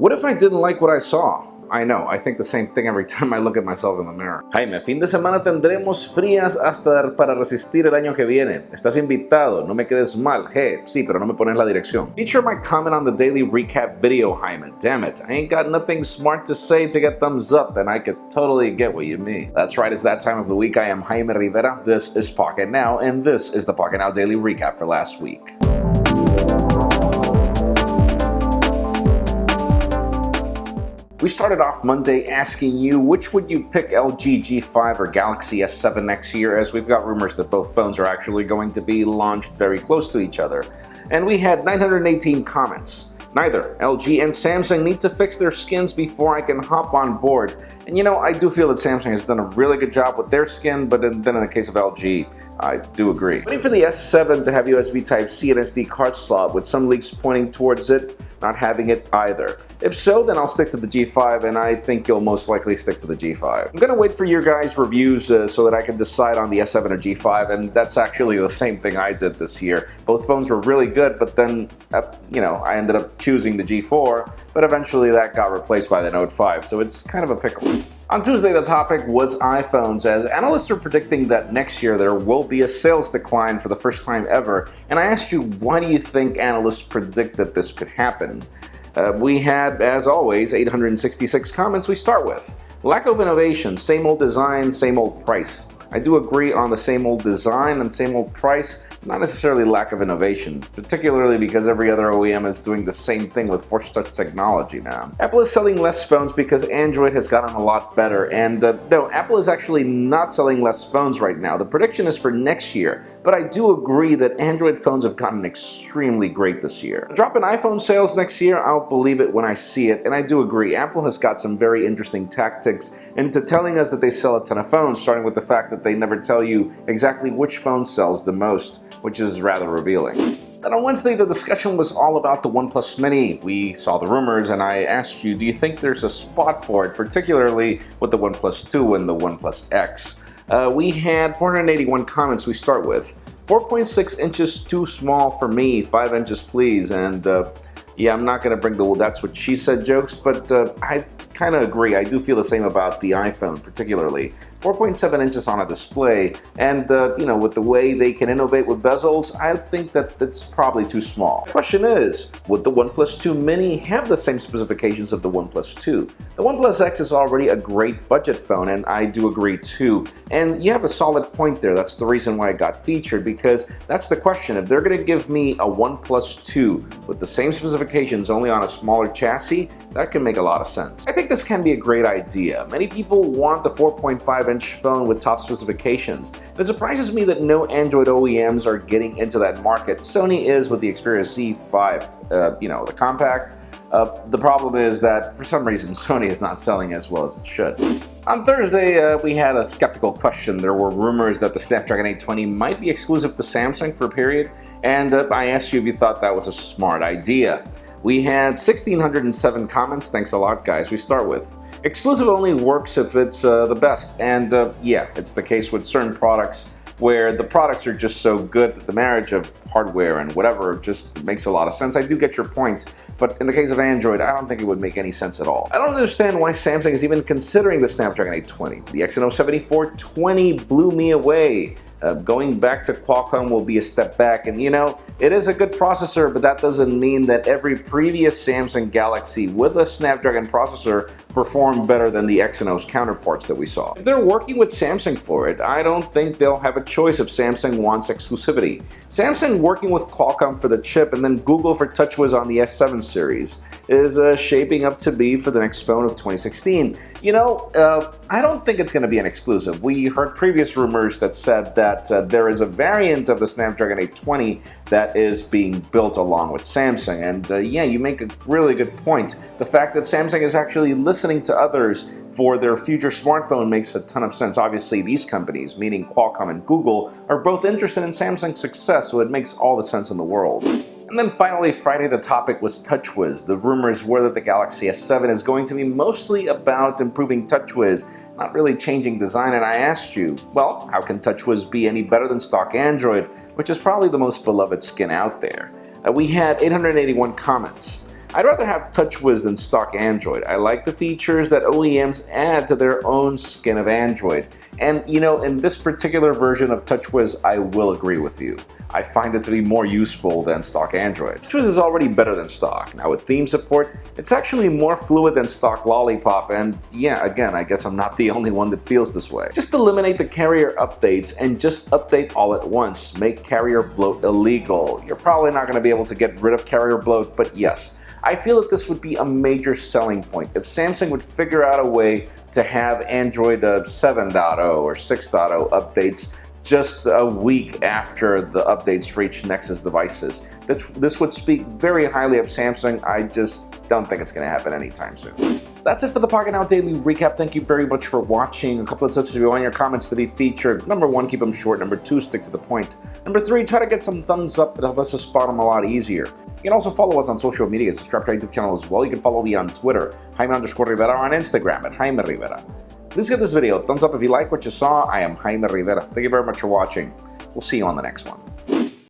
What if I didn't like what I saw? I know, I think the same thing every time I look at myself in the mirror. Jaime, fin de semana tendremos frías hasta para resistir el año que viene. Estás invitado, no me quedes mal. Hey, sí, pero no me pones la dirección. Feature my comment on the daily recap video, Jaime. Damn it, I ain't got nothing smart to say to get thumbs up, and I could totally get what you mean. That's right, it's that time of the week. I am Jaime Rivera, this is Pocketnow, and this is the Pocketnow Daily Recap for last week. We started off Monday asking you which would you pick, LG G5 or Galaxy S7 next year, as we've got rumors that both phones are actually going to be launched very close to each other. And we had 918 comments. Neither LG and Samsung need to fix their skins before I can hop on board. And you know, I do feel that Samsung has done a really good job with their skin, but then in the case of LG, I do agree. Waiting for the S7 to have USB Type-C and SD card slot, with some leaks pointing towards it not having it either. If so, then I'll stick to the G5, and I think you'll most likely stick to the G5. I'm gonna wait for your guys' reviews so that I can decide on the S7 or G5, and that's actually the same thing I did this year. Both phones were really good, but then, I ended up choosing the G4, but eventually that got replaced by the Note 5, so it's kind of a pickle. On Tuesday, the topic was iPhones, as analysts are predicting that next year there will be a sales decline for the first time ever, and I asked you, why do you think analysts predict that this could happen? We had, as always, 866 comments we start with. Lack of innovation, same old design, same old price. I do agree on the same old design and same old price, not necessarily lack of innovation, particularly because every other OEM is doing the same thing with Force Touch technology now. Apple is selling less phones because Android has gotten a lot better, and no, Apple is actually not selling less phones right now. The prediction is for next year, but I do agree that Android phones have gotten extremely great this year. A drop in iPhone sales next year, I'll believe it when I see it, and I do agree, Apple has got some very interesting tactics into telling us that they sell a ton of phones, starting with the fact that they never tell you exactly which phone sells the most, which is rather revealing. Then on Wednesday, the discussion was all about the OnePlus Mini. We saw the rumors, and I asked you, do you think there's a spot for it, particularly with the OnePlus 2 and the OnePlus X? We had 481 comments we start with. 4.6 inches too small for me, 5 inches please, and yeah, I'm not going to bring the that's what she said jokes, but I kind of agree. I do feel the same about the iPhone, particularly. 4.7 inches on a display, and with the way they can innovate with bezels, I think that it's probably too small. The question is, would the OnePlus 2 Mini have the same specifications of the OnePlus 2? The OnePlus X is already a great budget phone, and I do agree too. And you have a solid point there. That's the reason why it got featured, because that's the question. If they're going to give me a OnePlus 2 with the same specifications only on a smaller chassis, that can make a lot of sense. I think this can be a great idea. Many people want a 4.5-inch phone with top specifications. It surprises me that no Android OEMs are getting into that market. Sony is with the Xperia Z5, the compact. The problem is that, for some reason, Sony is not selling as well as it should. On Thursday, we had a skeptical question. There were rumors that the Snapdragon 820 might be exclusive to Samsung for a period, and I asked you if you thought that was a smart idea. We had 1,607 comments. Thanks a lot, guys. We start with, exclusive only works if it's the best, and yeah, it's the case with certain products where the products are just so good that the marriage of hardware and whatever just makes a lot of sense. I do get your point, but in the case of Android, I don't think it would make any sense at all. I don't understand why Samsung is even considering the Snapdragon 820. The Exynos 7420 blew me away. Going back to Qualcomm will be a step back, and it is a good processor, but that doesn't mean that every previous Samsung Galaxy with a Snapdragon processor performed better than the Exynos counterparts that we saw. If they're working with Samsung for it, I don't think they'll have a choice if Samsung wants exclusivity. Samsung working with Qualcomm for the chip and then Google for TouchWiz on the S7 series is shaping up to be for the next phone of 2016. I don't think it's going to be an exclusive. We heard previous rumors that said that there is a variant of the Snapdragon 820 that is being built along with Samsung, and yeah, you make a really good point. The fact that Samsung is actually listening to others for their future smartphone makes a ton of sense. Obviously, these companies, meaning Qualcomm and Google, are both interested in Samsung's success, so it makes all the sense in the world. And then finally, Friday, the topic was TouchWiz. The rumors were that the Galaxy S7 is going to be mostly about improving TouchWiz, not really changing design, and I asked you, well, how can TouchWiz be any better than stock Android, which is probably the most beloved skin out there? We had 881 comments. I'd rather have TouchWiz than stock Android. I like the features that OEMs add to their own skin of Android. And you know, in this particular version of TouchWiz, I will agree with you. I find it to be more useful than stock Android. TouchWiz is already better than stock. Now with theme support, it's actually more fluid than stock Lollipop, and yeah, again, I guess I'm not the only one that feels this way. Just eliminate the carrier updates and just update all at once. Make carrier bloat illegal. You're probably not going to be able to get rid of carrier bloat, but yes, I feel that this would be a major selling point if Samsung would figure out a way to have Android 7.0 or 6.0 updates just a week after the updates reach Nexus devices. This would speak very highly of Samsung. I just don't think it's going to happen anytime soon. That's it for the Pocketnow Daily Recap. Thank you very much for watching. A couple of tips if you want your comments to be featured. Number 1, keep them short. Number 2, stick to the point. Number 3, try to get some thumbs up. It'll help us to spot them a lot easier. You can also follow us on social media and subscribe to our YouTube channel as well. You can follow me on Twitter, Jaime_Rivera, or on Instagram at Jaime Rivera. Please give this video a thumbs up if you like what you saw. I am Jaime Rivera. Thank you very much for watching. We'll see you on the next one.